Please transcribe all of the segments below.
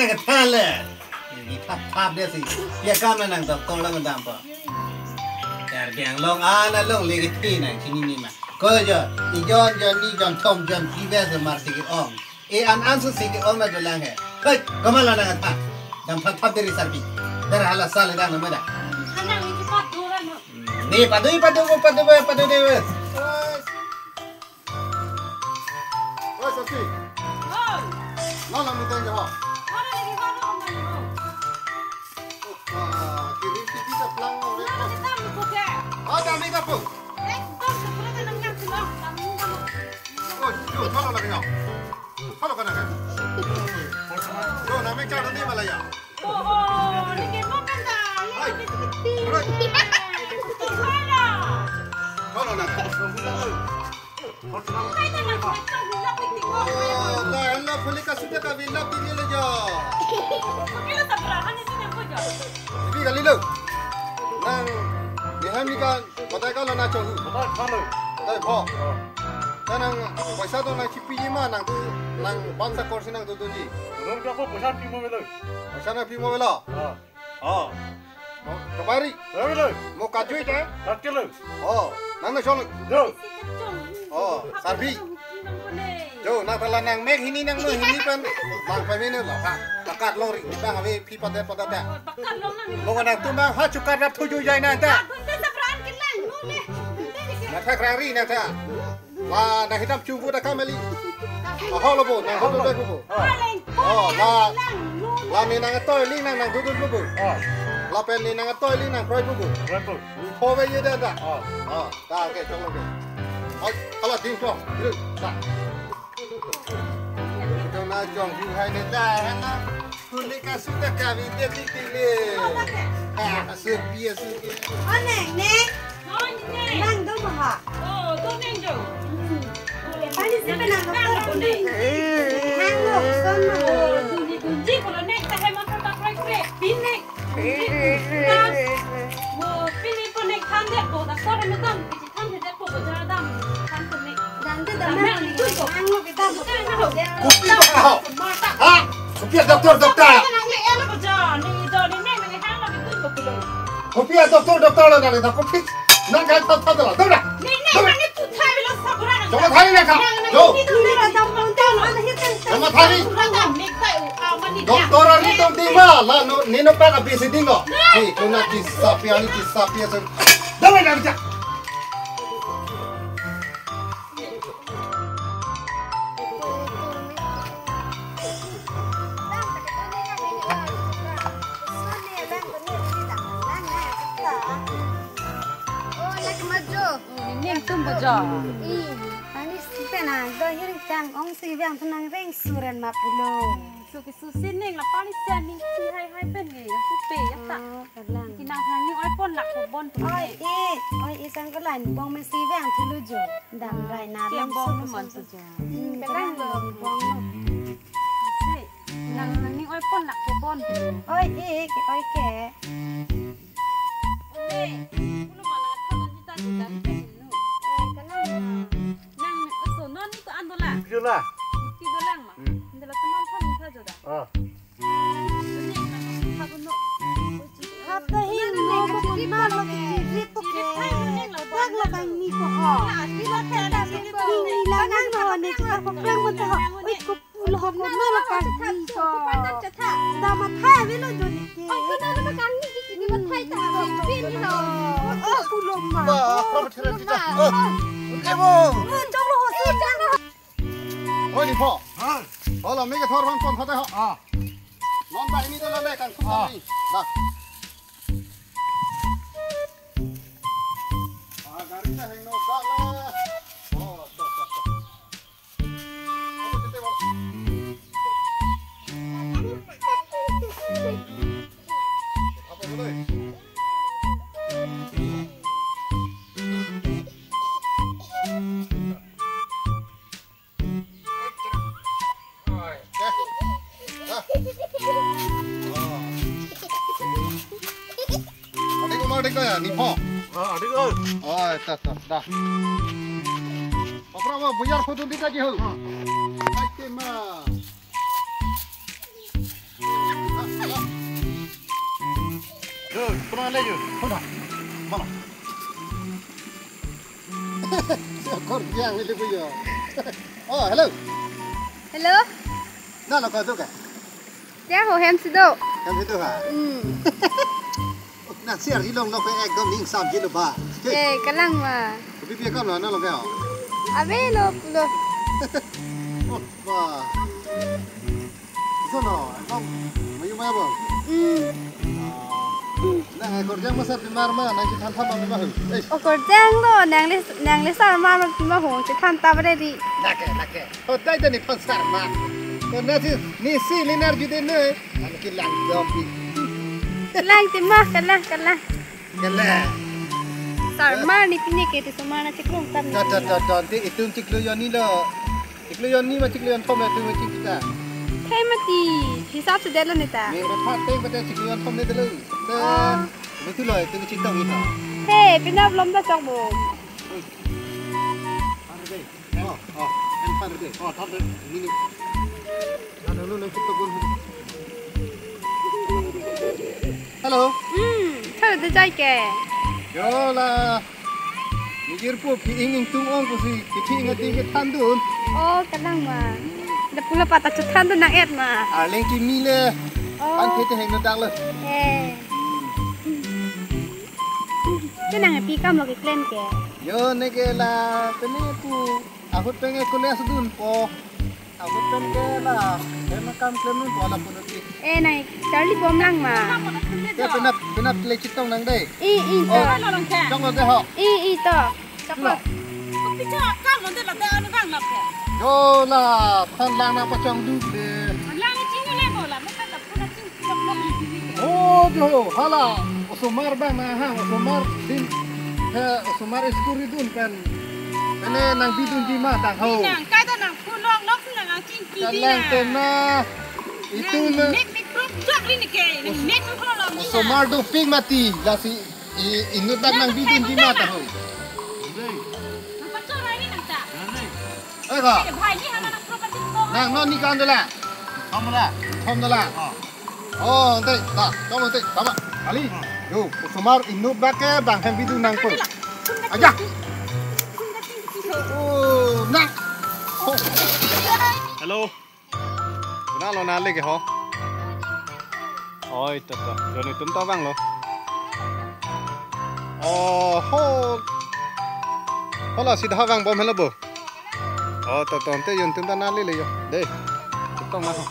nak thala. Ini thap dia sih. Dia kam nang doktor lang dampa. Dar biang long ana long legi thi nang sini ni ma. Ko jo, ni jon thom jon pibe se mar sigi om. An su sigi om ma dolang hai. Kai, kamal nang tha. Dam thap deri sarbi. Dar hala sal dang ma da. Kanang iki paduran. Ni padu dewe. Oi, Sofi. Oh. Mana mi tengah ha? Mana lagi mana om ni ho? Kiri kita pelang orang. Mana kita mu ke? Ah, dah ni kapu. Tom sebenarnya nang yang silo. Kamu. Oh, jom kalau nak kena. Kalau kena kan. Jom nak main card ni Malaya. Oh, lagi mau kan dah. Lagi sedih. Mana? Kalau nak. Hai dah nak nak tengok. Oh, dah nak boleh kasih dia kami nak pilih aja. Kita tak pernah ni sini apa je. Ini kali lu. Nang, ni kami kan, batai kalau nak coba. Batai kalau. Batai po. Nang, paisa tu nak cipi je mana nang tu, nang bangsa kursi nang tu ji. Belum apa pusat pimo bela. Paisa nak pimo bela. Ah. Kebari. Bela. Mau kaju itu? Tak kilo. Oh, nang nak coba. Jo. Oh, Sarbi. Jo, nak telan nang mek ini nang ini kan, bang pemene lah. Takat lori, bang abe pi pada. Bakal long nang. Mau nang tu bang ha cukai rap tujuh jai nanti. Benda seberang kelang nu ni. Nanti kerari nanti. Wah, nak hitam cumbu dah kameli. Oh, lo bu, nang tu tu bu. Oh, lah ni nang toy li nang tu bu. Ah. Lah pen ni nang toy li nang koi bu. Betul. Kau be ye dah dah. Ah. Dah okay, coba ke. Oh, kalau ting kau, hidup, dah. Kau nak jom hiu hai ni dah, nak. Kulit kasut dah kami dia pilih. Sepi. Neng, Oh, ni. nang tu mah. Oh, tu neng jo. Pani siapa nang tu? ni. Hang lo, son mah. Oh, tunji kalau neng tak hemat tak krai pinek. Mo pinek pun neng kan dek po, tak kau nak dam, kan dek po bejar dam, kan tu neng. Dan tu dah mana ni? Hang lo kita bukan. Kopi apa kau? Ha? Kopi doktor. Nang ni enak bejar, ni do ni neng nang hang lagi tu ko. Kopi doktor lah nak dah kopi. Nang kau tahu lah, tahu dah. Ni neng ni tu thai bila saburan. Coba thari nak kau. Jo. Itu ni dah tahu tahu mana hitam. Coba thari. Rangam ni kai mani. Doktor ni tu tiba lah, ni no pak habis tinggal. Ni kau nak kisah tu. Dah dah dah. Neng tu bejar. Pani siapa nang? Dohir jang ong si biang tenang reng suran mapulung. Susin neng la panis jan ni hai pen ni supe ya tak. Kerlang. Kinang hang ni oi pon nak bon tu. Oi sang kelan bong mesti biang tuluju. Dam rai na Kiam long bong so mon tu ja. Kerlang bong. Nang hang ni oi pon nak bon. Oi ke. Ulu malah kan cita nu. Nang so non ni tu andola. Kira. Ti dolang ma. Ndela teman pon ni saja dah. Ah. Hata hin no bukun na lo rip ke. Tag la kang ni ko ho. Ni la nang no ni ka ko prang mo ta. Oi ko pulo ho ko na la kang ni ko. Da ma tha vi lo jo ni ke. Oi ko na la kang ni ma thai ta ro pin ni lo. Pulo ma. Kau bercerita kita. Ibu. Jong lo ho si jang lo. Oi ni po. Ah. Kalau mereka thor bang pon hati ha. Ah. Lomba ini tu lah kan kuat ni. Dah. Garisnya hang no dah lah. Oh, dah. Apa kita buat? Apa boleh? Adik mau adik ya, ni po. Ah, adik ơi. Oh, dah. Apa nama buyar foto di kaji hal? Hai mah. Pernah lagi. Mana? Mana? Con giang lên bây giờ. Oh, hello. Hello. Nó là coi tôi cả. Dạ hồ em xin đâu. Em thấy tôi hả? Nè, xe đi lông nó phải egg gom linh sam chứ ba. Cái lăng mà. Cái bia gom nó lông cái hả? À bé lộp. Wow. Sao nó? Không. Mấy cái bao? Nè, con giang mà sát bên mar mà, nãy chị tham tham bằng bao hử? Còn giang đó, nàng lấy sao mà nó hồn chỉ tham ta vào đây đi. Lake. Oh, tay đây con sát mà. Còn nãy thì ni si ni nar ju den nữa. Anh kia lang gom đi. Cái lăng thì mà, cái lăng. Cái lăng. Sao mà ni pini cái thì sao mà nó chỉ không tâm. Don ti itu cikluyon ni lo. Cikluyon ni mà cikluyon phong là tu cik kita. Thế mà thì sắp sẽ đến luôn ta. Ni bắt teng pada cikluyon phong ni dulu. Dan betul lah itu cik tong itu. Thế bên nào lom ra trong bộ. Em pan deh. Oh, thap deh. Ini. Nah, dulu nak kita pun. Hello. Thôi để chạy kìa. Yo lah. Mikir pun ingin tungong ku si kecil ngati ke tandun. Cái lăng mà. Đã pula patah cetan tuh nang et mà. Leng kimi le. An kita hang ndak le. Cái nàng pi cam lo cái klen kìa. Yo nege la tene tu. Aku pengen kuliah sedun po. Aku pengen lah. Emang kam klem po la pun ti. Này Charlie bom lăng mà. Dia pernah play citong nang dei. Y to. Trong rồi ho. Y to. Chắc là. Tapi cak kan nanti lah dah anu bang nak. Yo la phan lang na pa chong du le. Lang ni cing ni bola, mesti tak pernah cing tak Oh jo hala. Osomar bang na ha, osomar din. Osomar skuri dun kan. Pene nang bidun di ma tang ho. Nang kai tu nang pulong lok nang cing kiri Lang tena. Itu na. Nek prop jak ni ke. Nek pulong ni. Osomar do ping mati. La si inut nang bidun di ma tang ho. Apa cara ni nang tak? Ê kha. Bhai ni hana nang prop cing kong. Nang non ni kan dala. Kamu lah. Thom dala. Oh, nanti. Dah, kamu nanti. Sama. Ali. Yo, Osomar inut bake bang hem bidun nang po. Aja. Oh, nak. Hello. Kenal lo nale ke ho? Oi, tata. Jadi tum tahu bang lo. Oh, ho. Hola, sidah bang bom hello bo. Oh, tata ante yon tum ta nale le yo. Deh. Tong ma ho.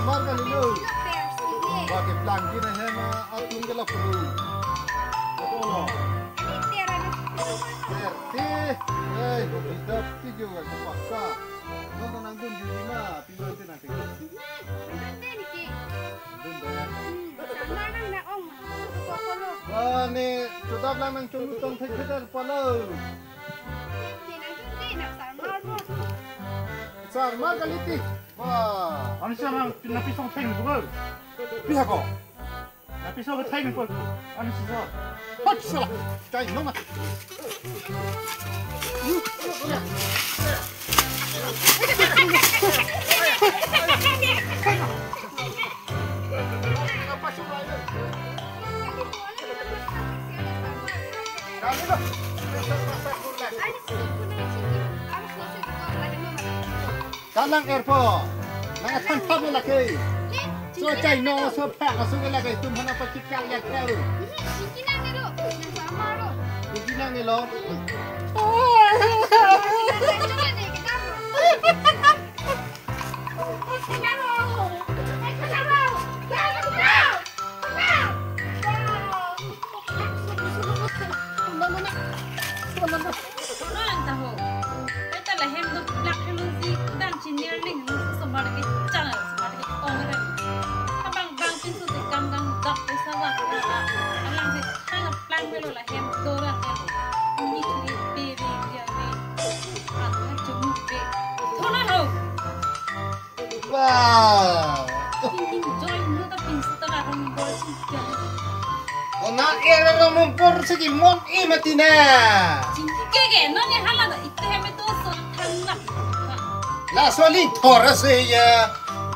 Mar kan lo. Pakai plan gini hema atung ke la perlu. Oh. Eh, kita tiga orang terpaksa. Nonton nang dun di lima, pilih tu nanti. Dun bayar. Wah, ni sudah bilang nang cunggu tong terkeder pala. Sarmar kali ti. Wah, Ani siapa nak pisau tank bukan? pihak kau. Nak pisau ke tank bukan? Ani siapa? Hot salah. Cai nama. Kalang airport. Nang tanpa lagi. So cai no so pak masuk lagi tu mana pacikal yang tahu. Begini ni lo. Lang lah. Ini join lu tapi setelah orang bawa cincin. Ona era lo mumpur segi mon mati na. Cincin kege, noni halal itu heme tu so tanah. La soli thora se ya.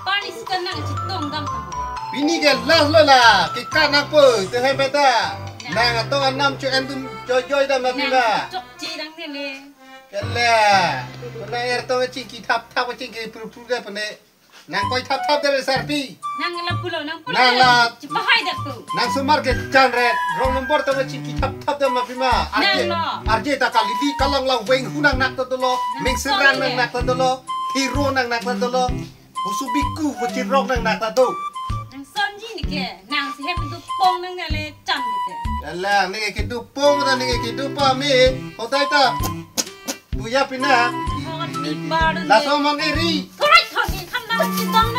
Panis kena citong dam tamu. Bini ke las lo la. Kita nak po te hai beta. Nang atau enam cu endum joy dah mati na. Cok cirang ni le. Kala. Kena air tu cingki tap cingki puru dah pene. Nang koi tap dah serpi. Nang la pulau. Nang la. Cipahai dah tu. Nang sumar ke janret. Rong nombor tu cingki tap dah mati ma. Arje tak kali di kalang lang weng hunang nak tu lo. Meng serang nang nak tu lo. Hero nang nak tu lo. Usubiku bocirong nang nak tu. Nang sonji ni ke. Nang si heme tu pong nang le cam gitu. Alah, ni kita pong dah ni kita pa me. Hotai ta. Buya pina. Oh, di baru. Laso mang eri. Thôi thôi, thằng nào chỉ tông